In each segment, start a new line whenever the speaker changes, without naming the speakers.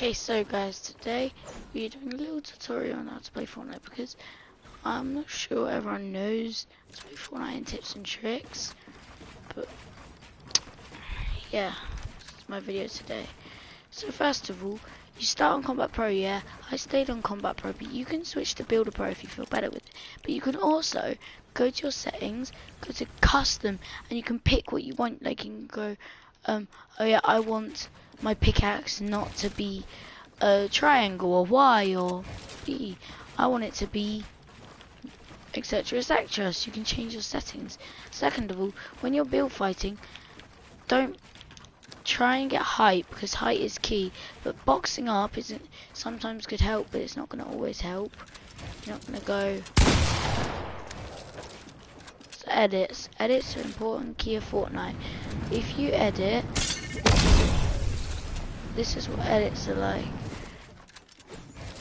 Okay, so guys, today we're doing a little tutorial on how to play Fortnite because I'm not sure everyone knows how to play Fortnite and tips and tricks, but yeah, this is my video today. So first of all, you start on Combat Pro, yeah? I stayed on Combat Pro, but you can switch to Builder Pro if you feel better with it. But you can also go to your settings, go to Custom, and you can pick what you want. Like you can go, oh yeah, I want my pickaxe not to be a triangle or Y or B. I want it to be etc etc. So you can change your settings. Second of all, when you're build fighting, don't try and get height because height is key, but boxing up isn't sometimes could help, but it's not going to always help. You're not going to go. So edits are an important key of Fortnite. If you edit, this is what edits are like.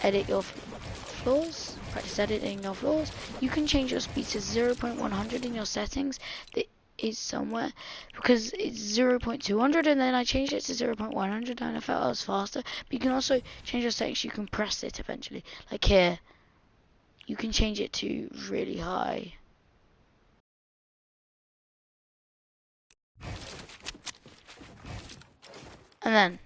Edit your floors, practice editing your floors. You can change your speed to 0.100 in your settings. That is somewhere because it's 0.200 and then I changed it to 0.100 and I felt I was faster. But you can also change your settings. You can press it eventually, like here. You can change it to really high. And then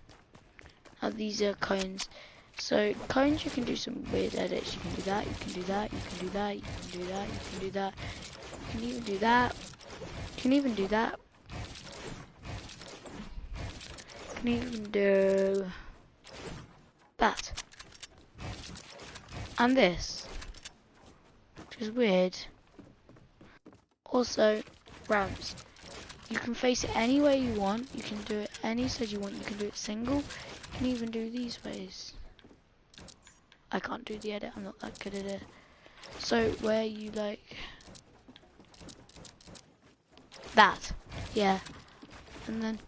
now these are cones. So cones, you can do some weird edits. You can do that. You can do that. You can do that. You can do that. You can do that. You can even do that. You can even do that. You can even do that. And this, which is weird. Also, ramps. You can face it any way you want. You can do it any side you want. You can do it single. You can even do these ways. I can't do the edit. I'm not that good at it. So where you like that, yeah. And then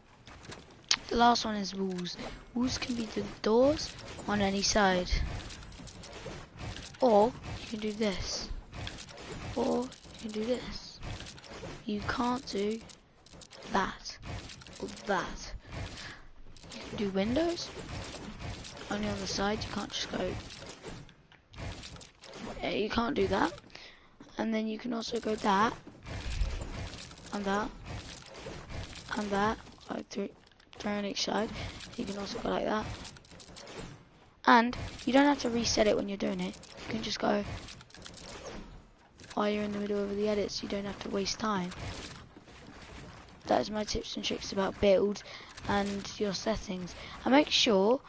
the last one is walls. Walls can be the doors on any side. Or you can do this. Or you can do this. You can't do that or that. You can do windows only on the side. You can't just go. You can't do that. And then you can also go that and that and that, like three on each side. You can also go like that. And you don't have to reset it when you're doing it. You can just go while you're in the middle of the edits. You don't have to waste time. That is my tips and tricks about build and your settings. And make sure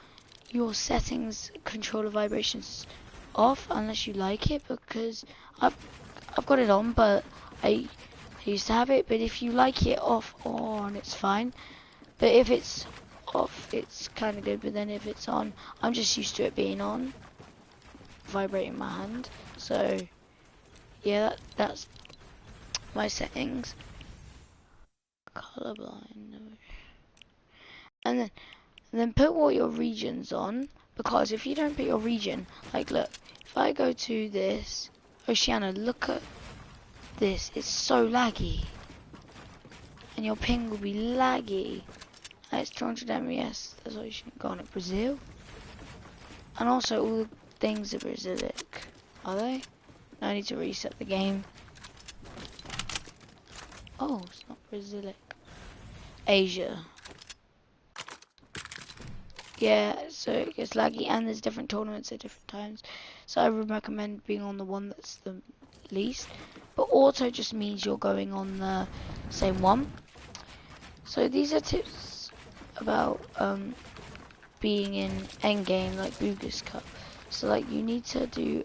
your settings controller vibrations off unless you like it, because I've got it on, but I used to have it. But if you like it off or on, it's fine. But if it's off, it's kind of good. But then if it's on, I'm just used to it being on, vibrating my hand. So yeah, that's my settings. Colorblind. And then put all your regions on, because if you don't put your region, like look, if I go to this, Oceania, look at this, it's so laggy. And your ping will be laggy. And it's 200 MES, that's why you shouldn't go on at Brazil. And also all the things are Brazilic, are they? No, I need to reset the game. Oh, it's not Brazilic. Asia. Yeah, so it gets laggy and there's different tournaments at different times. So I would recommend being on the one that's the least. But auto just means you're going on the same one. So these are tips about being in endgame like Boogus Cup. So like you need to do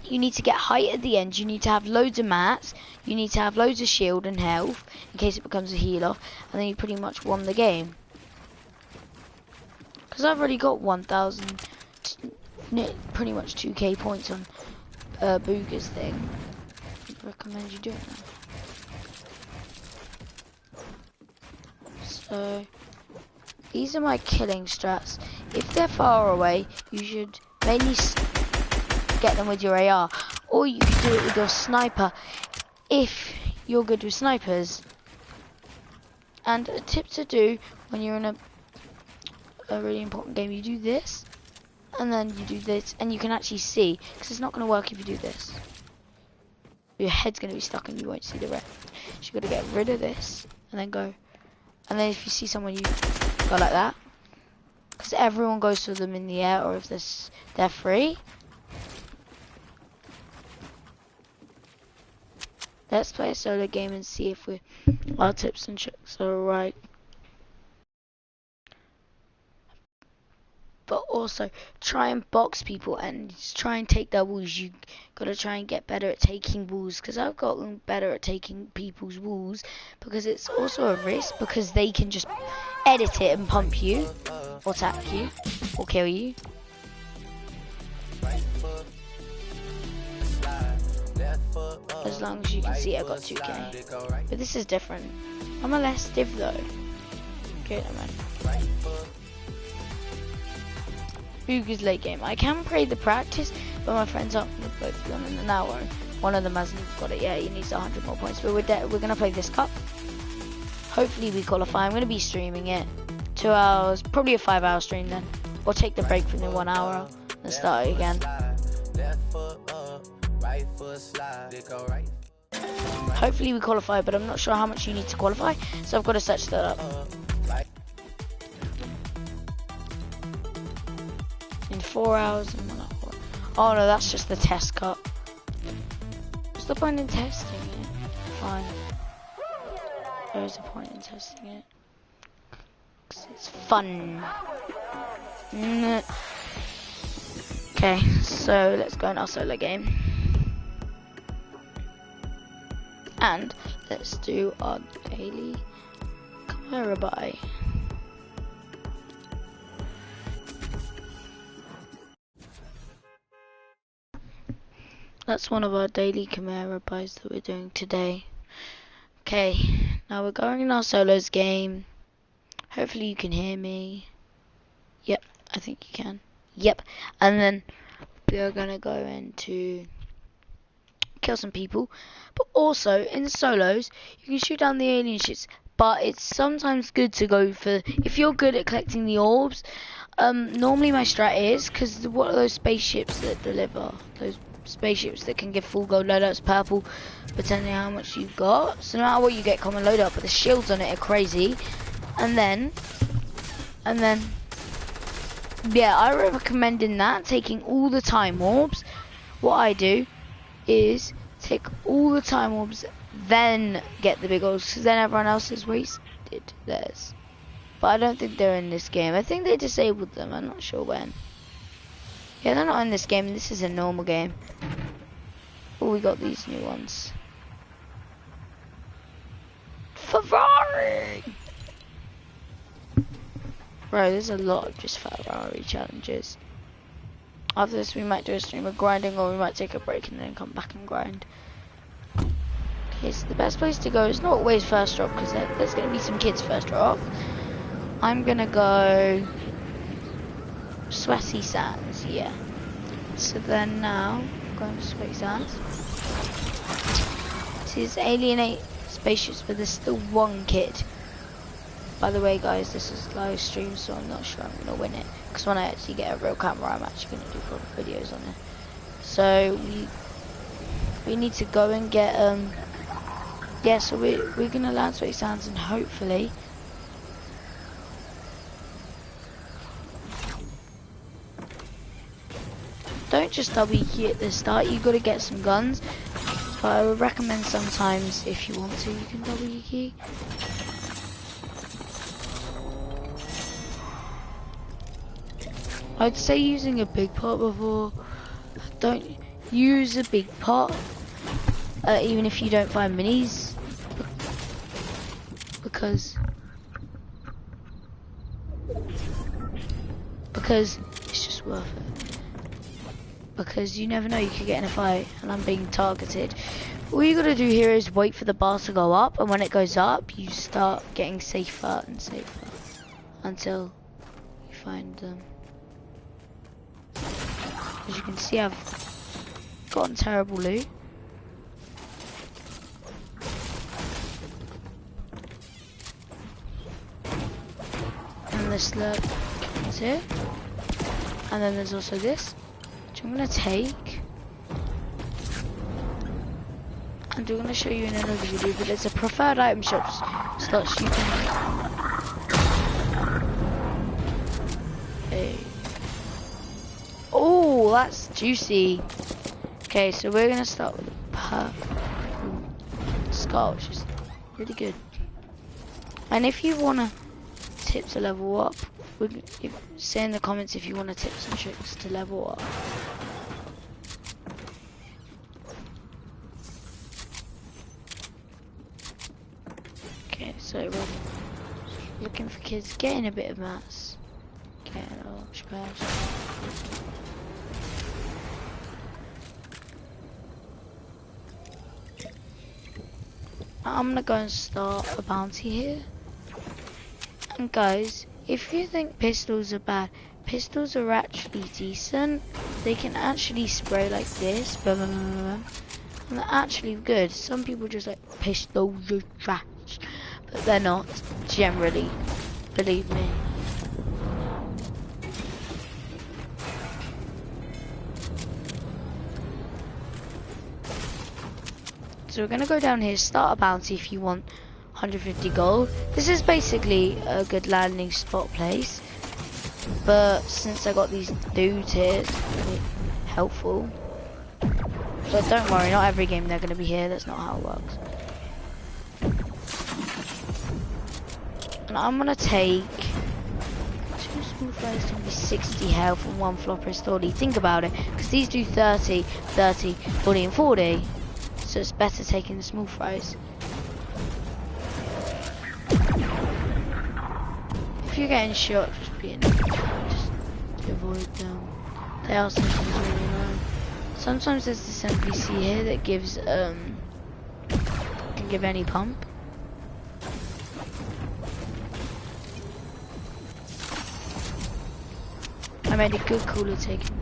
you need to get height at the end, you need to have loads of mats, you need to have loads of shield and health in case it becomes a heal off, and then you pretty much won the game. Because I've already got 1,000, pretty much 2k points on Booga's thing. I'd recommend you doing that. So, these are my killing strats. If they're far away, you should mainly get them with your AR. Or you can do it with your sniper, if you're good with snipers. And a tip to do when you're in a really important game. You do this, and then you do this, and you can actually see, because it's not going to work if you do this. Your head's going to be stuck and you won't see the rest. So you've got to get rid of this, and then go. And then if you see someone, you go like that. Because everyone goes for them in the air, or if they're free. Let's play a solo game and see if our tips and tricks are right. But also, try and box people and try and take their walls. You gotta try and get better at taking walls, because I've gotten better at taking people's walls, because it's also a risk, because they can just edit it and pump you, or attack you, or kill you. As long as you can see, I got 2k. But this is different. I'm a less div though. Okay, no man. Boogie's late game. I can play the practice, but my friends aren't going to both be on in an hour. One of them hasn't got it yet. He needs 100 more points. But we're going to play this cup. Hopefully we qualify. I'm going to be streaming it. 2 hours, probably a 5-hour stream then. Or take the break from the 1 hour and start it again. Hopefully we qualify, but I'm not sure how much you need to qualify, so I've got to search that up. In 4 hours and 1 hour. Oh no, that's just the test cup. What's the point in testing it? Fine. There is a point in testing it. 'Cause it's fun. Okay, so let's go in our solo game. And let's do our daily camera buy. That's one of our daily camera buys that we're doing today. Okay, now we're going in our solos game. Hopefully you can hear me. Yep, I think you can. Yep, and then we are gonna go into kill some people, but also in solos you can shoot down the alien ships, but it's sometimes good to go for, if you're good at collecting the orbs, normally my strat is, because what are those spaceships that deliver, those spaceships that can give full gold loadouts, purple, depending on how much you've got, so no matter what you get common loadout, but the shields on it are crazy. And then yeah, I recommend in that taking all the time orbs. What I do is take all the time orbs, then get the big orbs, because then everyone else has wasted theirs. But I don't think they're in this game. I think they disabled them, I'm not sure when. Yeah, they're not in this game, this is a normal game. Oh, we got these new ones. Ferrari! Bro, there's a lot of just Ferrari challenges. After this we might do a stream of grinding, or we might take a break and then come back and grind. Okay, so the best place to go is not always first drop, because there's going to be some kids first drop. I'm going to go Sweaty Sands, yeah. So then now, I'm going to Sweaty Sands. This is alienate spaceships, but there's still one kid. By the way guys, this is live stream, so I'm not sure I'm going to win it, because when I actually get a real camera I'm actually going to do proper videos on it. So we need to go and get yeah, so we're going to land Sweaty Sands, and hopefully don't just double key at the start, you got to get some guns, but I would recommend sometimes if you want to you can double key. I'd say using a big pot before. Don't use a big pot, even if you don't find minis, because it's just worth it. Because you never know, you could get in a fight, and I'm being targeted. All you gotta do here is wait for the bar to go up, and when it goes up, you start getting safer and safer until you find them. As you can see, I've gotten terrible loot. And the slurp. weapons here. And then there's also this, which I'm gonna take. And I'm gonna show you in another video, but it's a preferred item shop slots you can. Hey. Oh, that's juicy. Okay, so we're gonna start with a purple skull, which is really good. And if you wanna tip to level up, say in the comments if you wanna tips and tricks to level up. Okay, so we're looking for kids getting a bit of maths. Getting a scratch. I'm gonna go and start a bounty here. And guys, if you think pistols are bad, pistols are actually decent. They can actually spray like this, blah, blah, blah, blah, and they're actually good. Some people just like pistols are trash, but they're not generally, believe me. So we're gonna go down here, start a bounty if you want 150 gold. This is basically a good landing spot place, but since I got these dudes here, it's really helpful. But don't worry, not every game they're gonna be here, that's not how it works. And I'm gonna take 2 small fries to be 60 health and 1 flopper story. Think about it, because these do 30, 30, 40 and 40. So it's better taking the small fries. If you're getting shot, just be in just to avoid them. They are sometimes really annoying. Sometimes there's this NPC here that gives can give any pump. I made a good call of taking.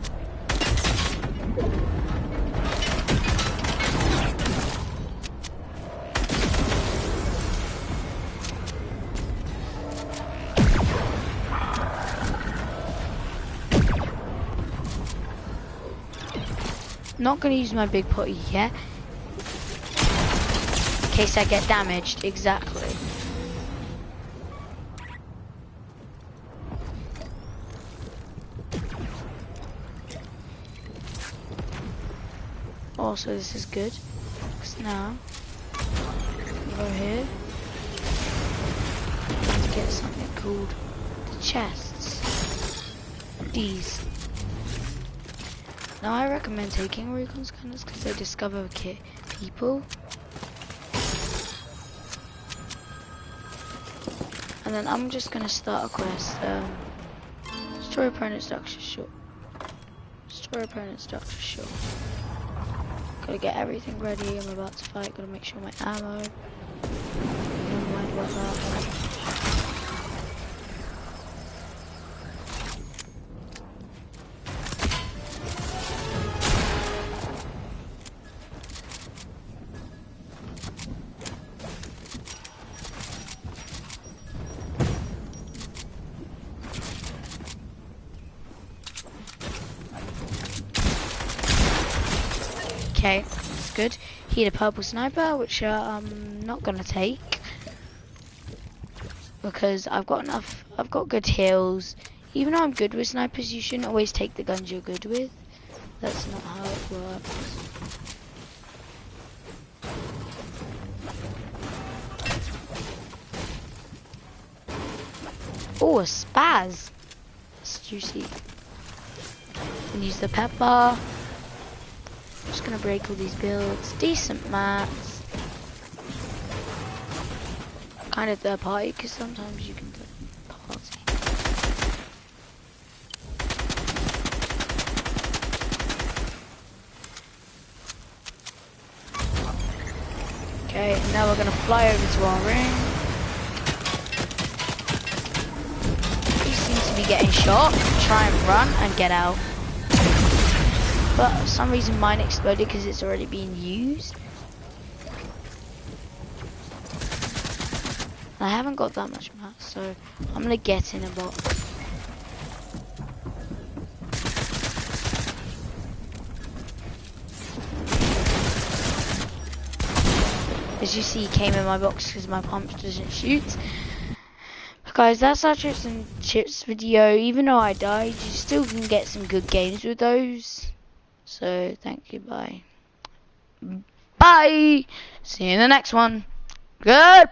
Not gonna use my big potty yet, in case I get damaged. Exactly. Also, this is good, because now we go here and get something called the chests. These. Now I recommend taking recon scanners because they discover people. And then I'm just gonna start a quest. Destroy opponent structure short. Destroy opponent structure short. Gotta get everything ready. I'm about to fight. Gotta make sure my ammo. Never mind about that. Okay, that's good. He had a purple sniper, which I'm not gonna take because I've got enough. I've got good heals. Even though I'm good with snipers, you shouldn't always take the guns you're good with. That's not how it works. Oh, a spaz. That's juicy. And use the pepper. Just gonna break all these builds. Decent mats. Kind of third party, because sometimes you can third party. Okay, now we're gonna fly over to our ring. You seem to be getting shot. Try and run and get out. But for some reason mine exploded because it's already been used. I haven't got that much mass, so I'm gonna get in a box. As you see, came in my box because my pump doesn't shoot. But guys, that's our tricks and chips video. Even though I died, you still can get some good games with those. So, thank you, bye. Bye! See you in the next one. Good!